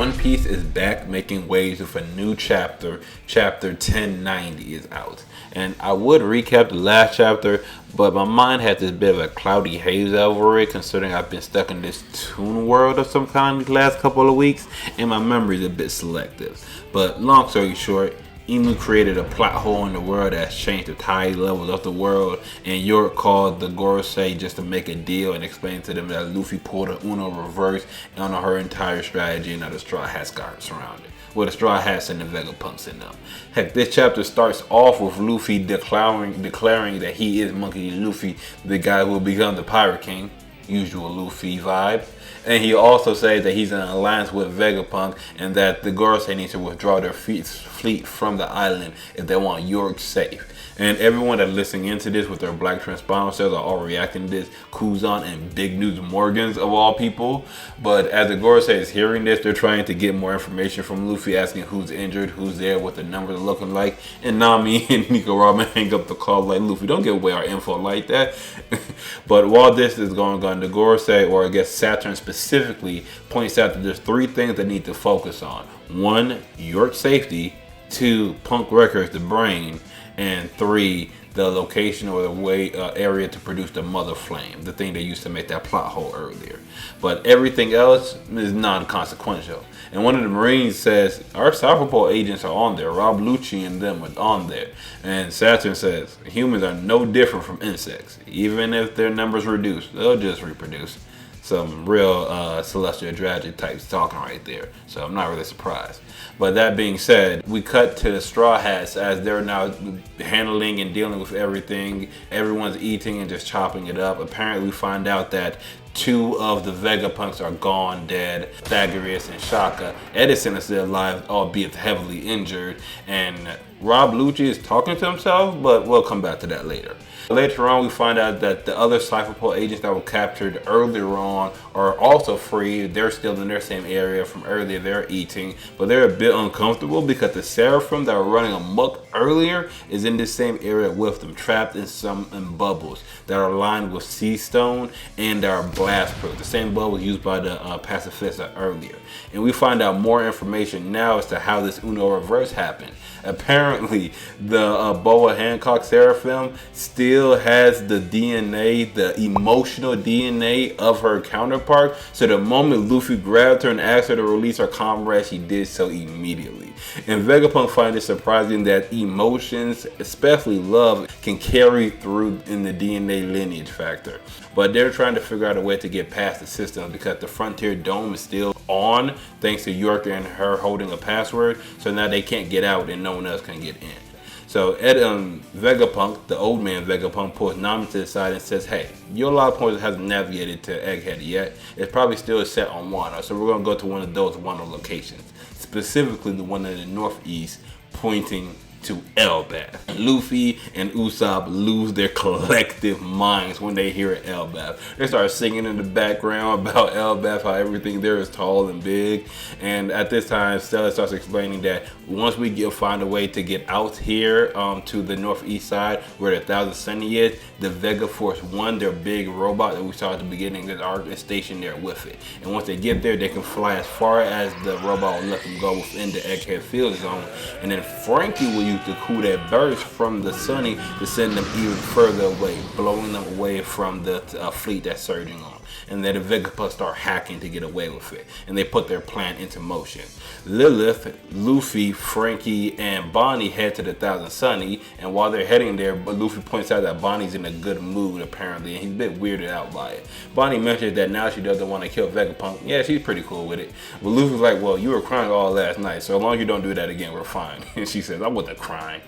One Piece is back making waves with a new chapter. Chapter 1090 is out. And I would recap the last chapter, but my mind had this bit of a cloudy haze over it, considering I've been stuck in this toon world of some kind the last couple of weeks, and my memory is a bit selective. But long story short, Emu created a plot hole in the world that's changed the tide levels of the world, and York called the Gorosei just to make a deal and explain to them that Luffy pulled a Uno reverse on her entire strategy, and now the Straw Hats got her surrounded. Well, the Straw Hats and the Vegapunks in them. Heck, this chapter starts off with Luffy declaring that he is Monkey D. Luffy, the guy who will become the Pirate King. Usual Luffy vibe. And he also says that he's in an alliance with Vegapunk and that the Gorosei needs to withdraw their fleet from the island if they want York safe. And everyone that's listening into this with their black transponder cells are all reacting to this. Kuzan and Big News Morgans of all people. But as the Gorosei is hearing this, they're trying to get more information from Luffy, asking who's injured, who's there, what the numbers are looking like. And Nami and Nico Robin hang up the call like, Luffy, don't give away our info like that. But while this is going on, the Gorosei, or I guess Saturn specifically, points out that there's three things they need to focus on. 1, York safety. 2, Punk Records, the brain. And 3, the location or the way area to produce the mother flame, the thing they used to make that plot hole earlier. But everything else is non-consequential. And one of the Marines says, our South Pole agents are on there. Rob Lucci and them are on there. And Saturn says, humans are no different from insects. Even if their numbers reduce, they'll just reproduce. Some real celestial tragic types talking right there. So I'm not really surprised. But that being said, we cut to the Straw Hats as they're now handling and dealing with everything. Everyone's eating and just chopping it up. Apparently we find out that 2 of the Vegapunks are gone, dead. Pythagoras and Shaka. Edison is still alive, albeit heavily injured. And Rob Lucci is talking to himself, but we'll come back to that later. Later on, we find out that the other Cypher Pole agents that were captured earlier on are also free. They're still in their same area from earlier. They're eating, but they're a bit uncomfortable because the Seraphim that were running amok earlier is in the same area with them, trapped in bubbles that are lined with sea stone and are blast proof. The same bubbles used by the pacifista earlier. And we find out more information now as to how this Uno reverse happened. Apparently, the Boa Hancock Seraphim still has the DNA, the emotional DNA of her counterpart. So the moment Luffy grabbed her and asked her to release her comrade, she did so immediately. And Vegapunk finds it surprising that emotions, especially love, can carry through in the DNA lineage factor. But they're trying to figure out a way to get past the system because the Frontier Dome is still on thanks to York and her holding a password. So now they can't get out and no one else can get in. So Vegapunk, the old man Vegapunk, pulls Nami to the side and says, hey, your log pointer hasn't navigated to Egghead yet. It's probably still set on Wano. So we're going to go to one of those Wano locations. Specifically the one in the northeast pointing to Elbaf. Luffy and Usopp lose their collective minds when they hear Elbaf. They start singing in the background about Elbaf, how everything there is tall and big. And at this time, Stella starts explaining that once we find a way to get out here to the northeast side where the Thousand Sunny is, the Vega Force 1, their big robot that we saw at the beginning of this arc, is stationed there with it. And once they get there, they can fly as far as the robot will let them go within the Egghead field zone. And then Frankie will use the coup that burst from the Sunny to send them even further away, blowing them away from the fleet that's surging on. And then the Vegapunks start hacking to get away with it. And they put their plan into motion. Lilith, Luffy, Frankie, and Bonnie head to the Thousand Sunny. And while they're heading there, Luffy points out that Bonnie's in a good mood apparently. And he's a bit weirded out by it. Bonnie mentions that now she doesn't want to kill Vegapunk. Yeah, she's pretty cool with it. But Luffy's like, well, you were crying all last night. So as long as you don't do that again, we're fine. And she says, I wasn't crying.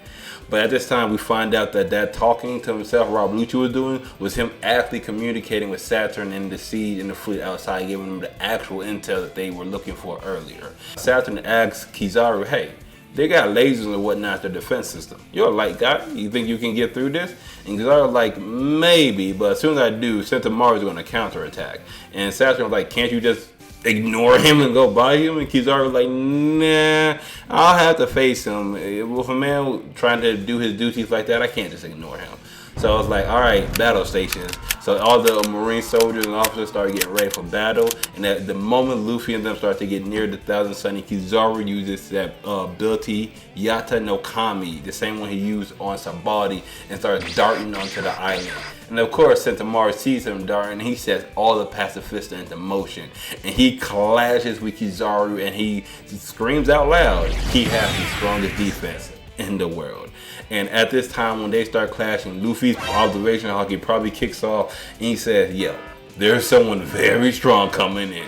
But at this time, we find out that talking to himself Rob Lucci was doing was him actually communicating with Saturn and the Siege and the fleet outside, giving them the actual intel that they were looking for earlier. Saturn asks Kizaru, hey, they got lasers and whatnot, their defense system. You're a light guy. You think you can get through this? And Kizaru's like, maybe, but as soon as I do, Centaurus is going to counterattack. And Saturn was like, can't you just ignore him and go by him? And Kizaru was like, nah, I'll have to face him. With a man trying to do his duties like that, I can't just ignore him. So I was like, all right, battle stations. So all the Marine soldiers and officers started getting ready for battle. And at the moment Luffy and them start to get near the Thousand Sunny, Kizaru uses that ability, Yata no Kami, the same one he used on Sabaody, and starts darting onto the island. And of course, Sentomaru sees him darting, he sets all the pacifista into motion. And he clashes with Kizaru and he screams out loud, he has the strongest defense in the world. And at this time when they start clashing, Luffy's observation haki probably kicks off and he says, yo, there's someone very strong coming in.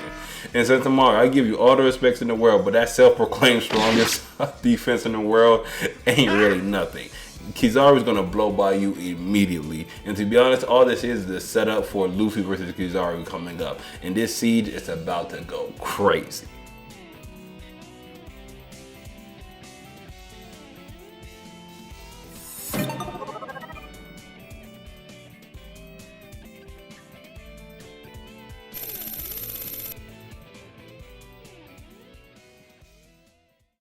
And Sentomaru, I give you all the respects in the world, but that self-proclaimed strongest defense in the world ain't really nothing. Kizaru is going to blow by you immediately. And to be honest, all this is the setup for Luffy versus Kizaru coming up. And this siege is about to go crazy.